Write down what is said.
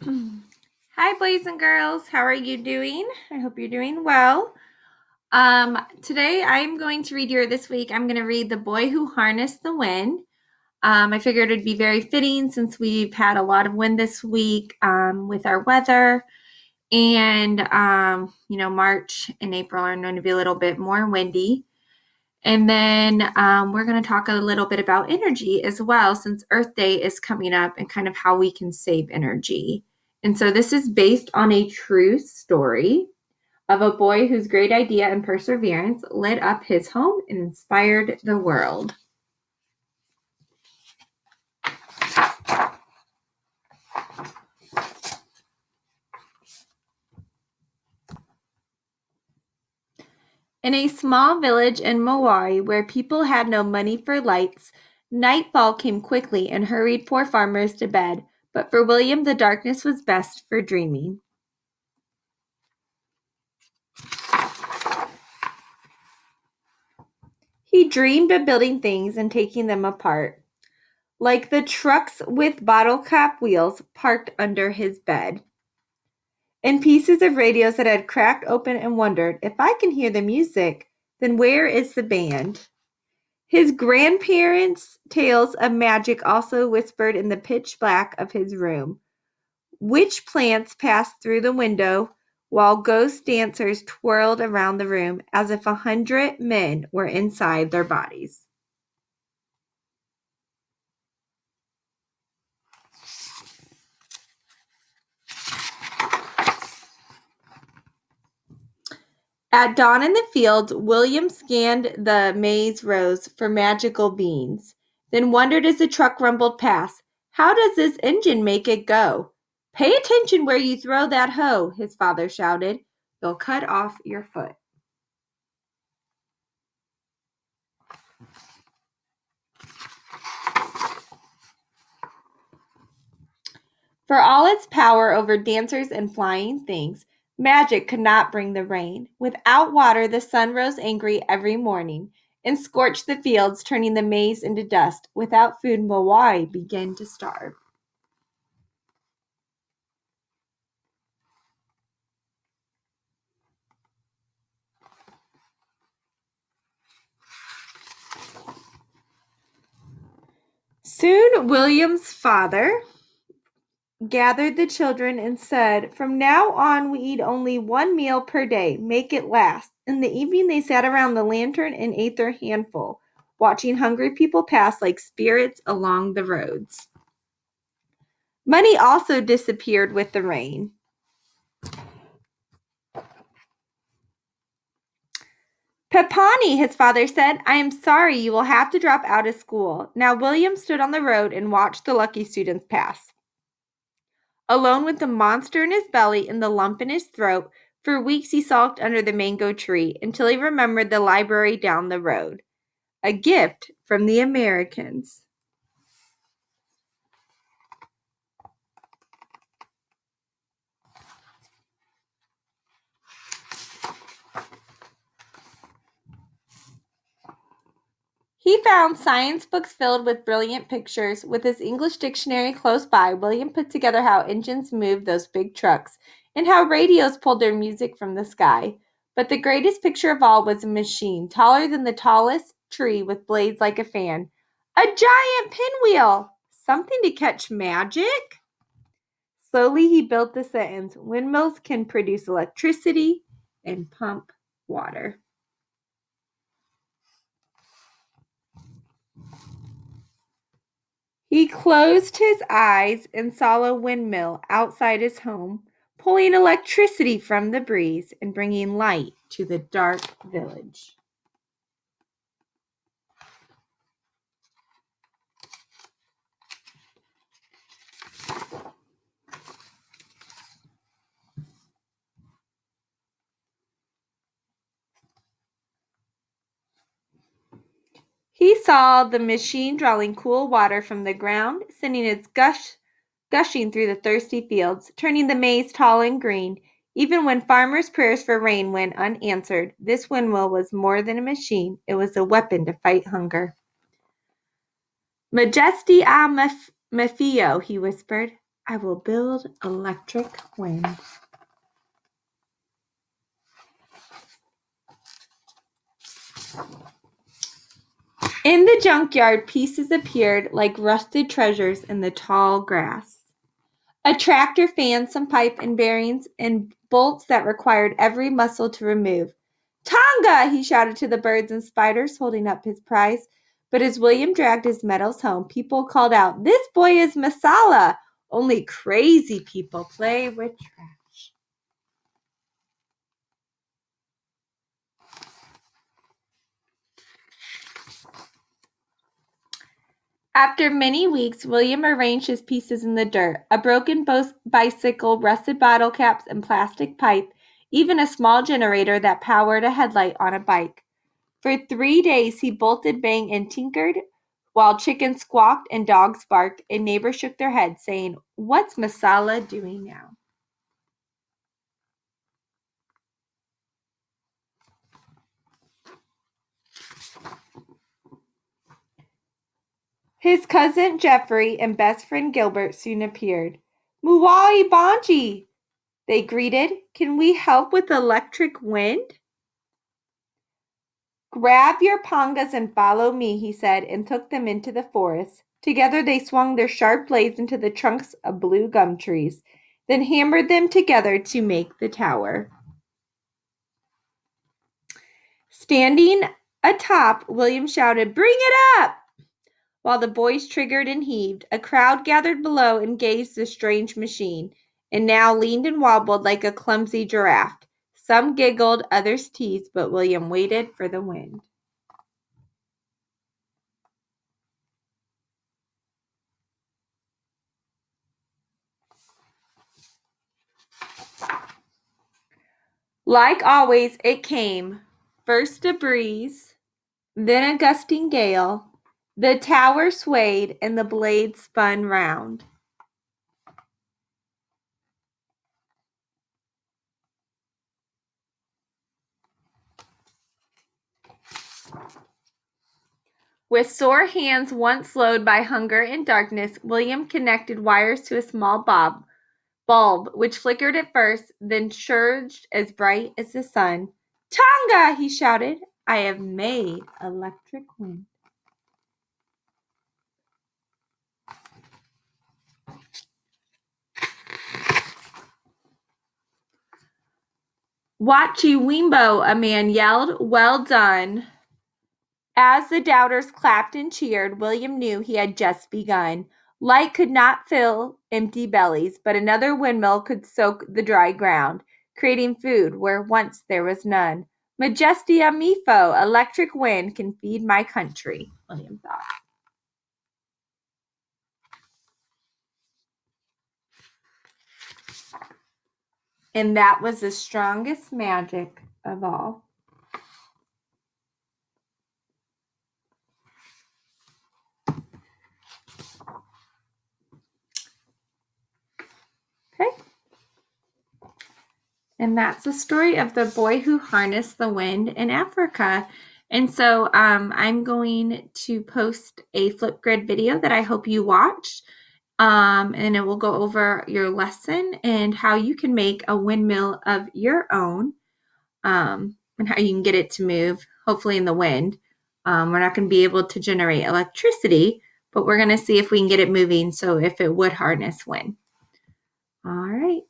Hi, boys and girls. How are you doing? I hope you're doing well. Today I'm going to read your this week. I'm going to read The Boy Who Harnessed the Wind. I figured it'd be very fitting since we've had a lot of wind this week with our weather. And, March and April are known to be a little bit more windy. And then we're going to talk a little bit about energy as well, since Earth Day is coming up and kind of how we can save energy. And so this is based on a true story of a boy whose great idea and perseverance lit up his home and inspired the world. In a small village in Maui where people had no money for lights, nightfall came quickly and hurried poor farmers to bed. But for William, the darkness was best for dreaming. He dreamed of building things and taking them apart, like the trucks with bottle cap wheels parked under his bed, and pieces of radios that had cracked open and wondered, if I can hear the music, then where is the band? His grandparents' tales of magic also whispered in the pitch black of his room. Witch plants passed through the window, while ghost dancers twirled around the room as if 100 men were inside their bodies. At dawn in the fields, William scanned the maize rows for magical beans, then wondered as the truck rumbled past, how does this engine make it go? Pay attention where you throw that hoe, his father shouted. You'll cut off your foot. For all its power over dancers and flying things, magic could not bring the rain. Without water, the sun rose angry every morning and scorched the fields, turning the maize into dust. Without food, Maui began to starve. Soon William's father gathered the children and said, from now on we eat only one meal per day. Make it last. In the evening they sat around the lantern and ate their handful, watching hungry people pass like spirits along the roads. Money also disappeared with the rain. Pepani, his father said, I am sorry you will have to drop out of school. Now William stood on the road and watched the lucky students pass. Alone with the monster in his belly and the lump in his throat, for weeks he sulked under the mango tree until he remembered the library down the road. A gift from the Americans. He found science books filled with brilliant pictures. With his English dictionary close by, William put together how engines moved those big trucks and how radios pulled their music from the sky. But the greatest picture of all was a machine, taller than the tallest tree with blades like a fan. A giant pinwheel! Something to catch magic? Slowly he built the sentence, windmills can produce electricity and pump water. He closed his eyes and saw a windmill outside his home, pulling electricity from the breeze and bringing light to the dark village. He saw the machine drawing cool water from the ground, sending its gushing through the thirsty fields, turning the maize tall and green. Even when farmers' prayers for rain went unanswered, this windmill was more than a machine. It was a weapon to fight hunger. Majesty a Mafio, he whispered. I will build electric wind. In the junkyard, pieces appeared like rusted treasures in the tall grass. A tractor fan, some pipe and bearings, and bolts that required every muscle to remove. Tonga! He shouted to the birds and spiders, holding up his prize. But as William dragged his metals home, people called out, "This boy is Masala! Only crazy people play with trash." After many weeks, William arranged his pieces in the dirt, a broken bicycle, rusted bottle caps, and plastic pipe, even a small generator that powered a headlight on a bike. For 3 days he bolted, banged, and tinkered, while chickens squawked and dogs barked, and neighbors shook their heads, saying, "What's Masala doing now?" His cousin Geoffrey and best friend Gilbert soon appeared. "Muwai Banji," they greeted. "Can we help with electric wind?" "Grab your pangas and follow me," he said, and took them into the forest. Together they swung their sharp blades into the trunks of blue gum trees, then hammered them together to make the tower. Standing atop, William shouted, "Bring it up!" While the boys triggered and heaved, a crowd gathered below and gazed at the strange machine, and now leaned and wobbled like a clumsy giraffe. Some giggled, others teased, but William waited for the wind. Like always, it came. First a breeze, then a gusting gale. The tower swayed and the blades spun round. With sore hands once slowed by hunger and darkness, William connected wires to a small bulb, which flickered at first, then surged as bright as the sun. "Tonga!" he shouted. "I have made electric wind." "Wachiwimbo," a man yelled. "Well done." As the doubters clapped and cheered, William knew he had just begun. Light could not fill empty bellies, but another windmill could soak the dry ground, creating food where once there was none. "Majestia Mifo, electric wind can feed my country," William thought. And that was the strongest magic of all. Okay. And that's the story of the boy who harnessed the wind in Africa. And so I'm going to post a Flipgrid video that I hope you watch. And it will go over your lesson and how you can make a windmill of your own, and how you can get it to move, hopefully in the wind. We're not going to be able to generate electricity, but we're going to see if we can get it moving, so if it would harness wind. All right.